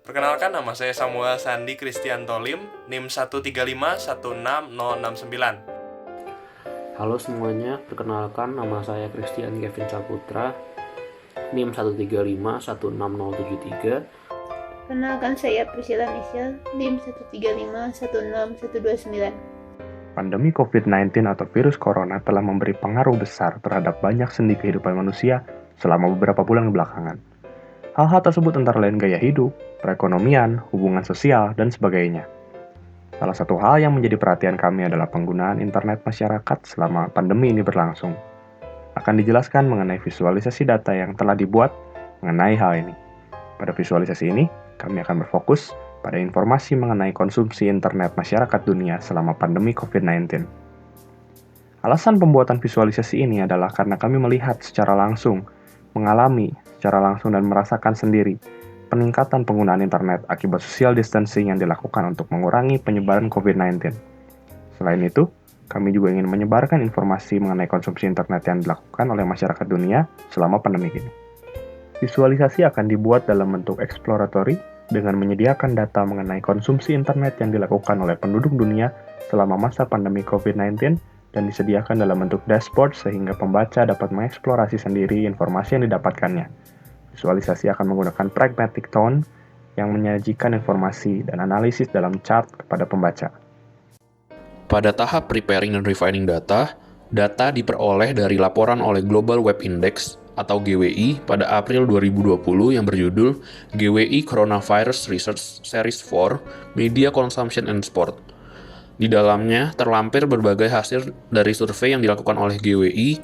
Perkenalkan, nama saya Samuel Sandi Kristianto Lim, NIM 135160669. Halo semuanya, perkenalkan nama saya Christian Kevin Saputra, NIM 1351673. Perkenalkan, saya Priscilla Michelle, NIM 1351629. Pandemi COVID-19 atau virus corona telah memberi pengaruh besar terhadap banyak sendi kehidupan manusia selama beberapa bulan belakangan. Hal-hal tersebut antara lain gaya hidup, perekonomian, hubungan sosial, dan sebagainya. Salah satu hal yang menjadi perhatian kami adalah penggunaan internet masyarakat selama pandemi ini berlangsung. Akan dijelaskan mengenai visualisasi data yang telah dibuat mengenai hal ini. Pada visualisasi ini, kami akan berfokus pada informasi mengenai konsumsi internet masyarakat dunia selama pandemi COVID-19. Alasan pembuatan visualisasi ini adalah karena kami melihat secara langsung, mengalami secara langsung dan merasakan sendiri peningkatan penggunaan internet akibat social distancing yang dilakukan untuk mengurangi penyebaran COVID-19. Selain itu, kami juga ingin menyebarkan informasi mengenai konsumsi internet yang dilakukan oleh masyarakat dunia selama pandemi ini. Visualisasi akan dibuat dalam bentuk exploratory dengan menyediakan data mengenai konsumsi internet yang dilakukan oleh penduduk dunia selama masa pandemi COVID-19 dan disediakan dalam bentuk dashboard sehingga pembaca dapat mengeksplorasi sendiri informasi yang didapatkannya. Visualisasi akan menggunakan pragmatic tone yang menyajikan informasi dan analisis dalam chart kepada pembaca. Pada tahap preparing dan refining data diperoleh dari laporan oleh Global Web Index atau GWI pada April 2020 yang berjudul GWI Coronavirus Research Series 4 Media Consumption and Sport. Di dalamnya terlampir berbagai hasil dari survei yang dilakukan oleh GWI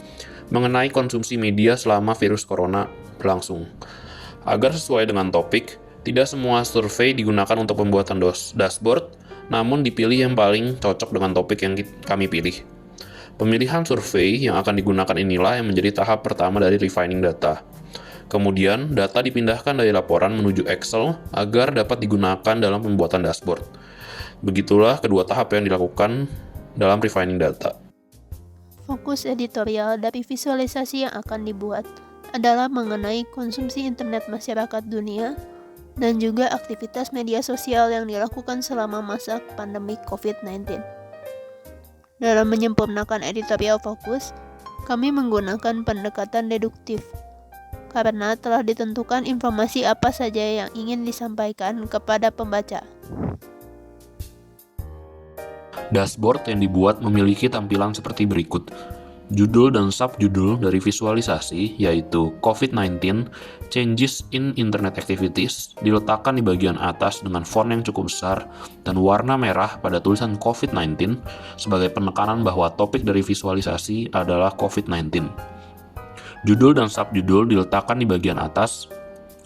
mengenai konsumsi media selama virus corona berlangsung. Agar sesuai dengan topik, tidak semua survei digunakan untuk pembuatan dashboard, namun dipilih yang paling cocok dengan topik yang kami pilih. Pemilihan survei yang akan digunakan inilah yang menjadi tahap pertama dari refining data. Kemudian, data dipindahkan dari laporan menuju Excel agar dapat digunakan dalam pembuatan dashboard. Begitulah kedua tahap yang dilakukan dalam refining data. Fokus editorial dari visualisasi yang akan dibuat adalah mengenai konsumsi internet masyarakat dunia dan juga aktivitas media sosial yang dilakukan selama masa pandemi COVID-19. Dalam menyempurnakan editorial fokus, kami menggunakan pendekatan deduktif karena telah ditentukan informasi apa saja yang ingin disampaikan kepada pembaca. Dashboard yang dibuat memiliki tampilan seperti berikut. Judul dan subjudul dari visualisasi yaitu COVID-19 Changes in Internet Activities diletakkan di bagian atas dengan font yang cukup besar dan warna merah pada tulisan COVID-19 sebagai penekanan bahwa topik dari visualisasi adalah COVID-19. Judul dan subjudul diletakkan di bagian atas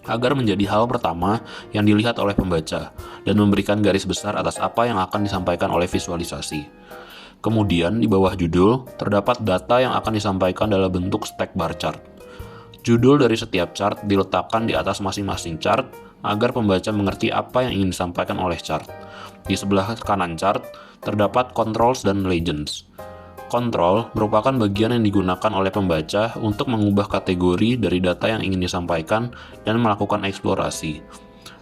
agar menjadi hal pertama yang dilihat oleh pembaca dan memberikan garis besar atas apa yang akan disampaikan oleh visualisasi. Kemudian di bawah judul, terdapat data yang akan disampaikan dalam bentuk stack bar chart. Judul dari setiap chart diletakkan di atas masing-masing chart agar pembaca mengerti apa yang ingin disampaikan oleh chart. Di sebelah kanan chart, terdapat controls dan legends. Control merupakan bagian yang digunakan oleh pembaca untuk mengubah kategori dari data yang ingin disampaikan dan melakukan eksplorasi.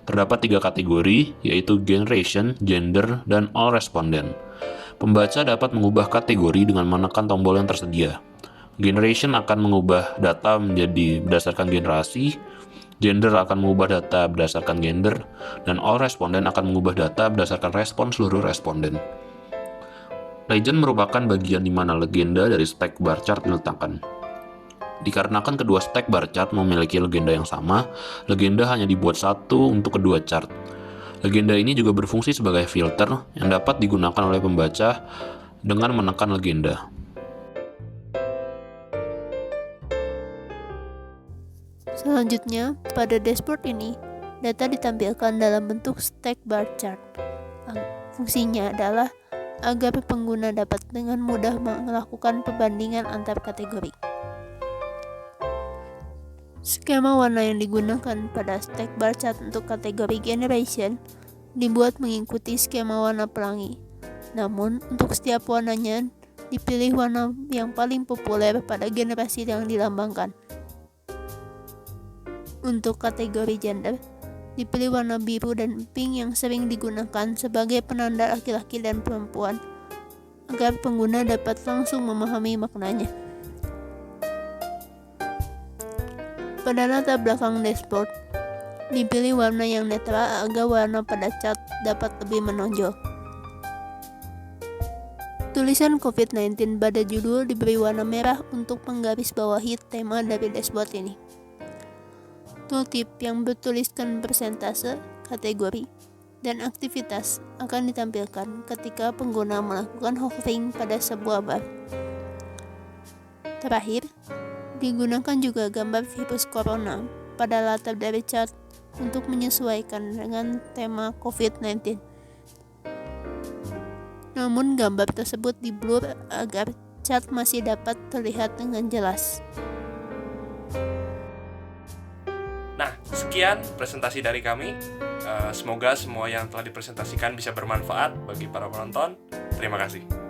Terdapat 3 kategori, yaitu generation, gender, dan all respondent. Pembaca dapat mengubah kategori dengan menekan tombol yang tersedia. Generation akan mengubah data menjadi berdasarkan generasi, gender akan mengubah data berdasarkan gender, dan all respondent akan mengubah data berdasarkan respon seluruh responden. Legend merupakan bagian di mana legenda dari stack bar chart diletakkan. Dikarenakan kedua stack bar chart memiliki legenda yang sama, legenda hanya dibuat satu untuk kedua chart. Legenda ini juga berfungsi sebagai filter yang dapat digunakan oleh pembaca dengan menekan legenda. Selanjutnya, pada dashboard ini, data ditampilkan dalam bentuk stack bar chart. Fungsinya adalah agar pengguna dapat dengan mudah melakukan perbandingan antar kategori. Skema warna yang digunakan pada stack bar chart untuk kategori generation dibuat mengikuti skema warna pelangi. Namun, untuk setiap warnanya dipilih warna yang paling populer pada generasi yang dilambangkan. Untuk kategori gender, dipilih warna biru dan pink yang sering digunakan sebagai penanda laki-laki dan perempuan, agar pengguna dapat langsung memahami maknanya. Pada latar belakang dashboard, dipilih warna yang netral agar warna pada chart dapat lebih menonjol. Tulisan COVID-19 pada judul diberi warna merah untuk menggarisbawahi tema dari dashboard ini. Tooltip yang bertuliskan persentase, kategori, dan aktivitas akan ditampilkan ketika pengguna melakukan hovering pada sebuah bar. Terakhir, digunakan juga gambar virus corona pada latar dari chart untuk menyesuaikan dengan tema COVID-19. Namun gambar tersebut di-blur agar chart masih dapat terlihat dengan jelas. Nah, sekian presentasi dari kami. Semoga semua yang telah dipresentasikan bisa bermanfaat bagi para penonton. Terima kasih.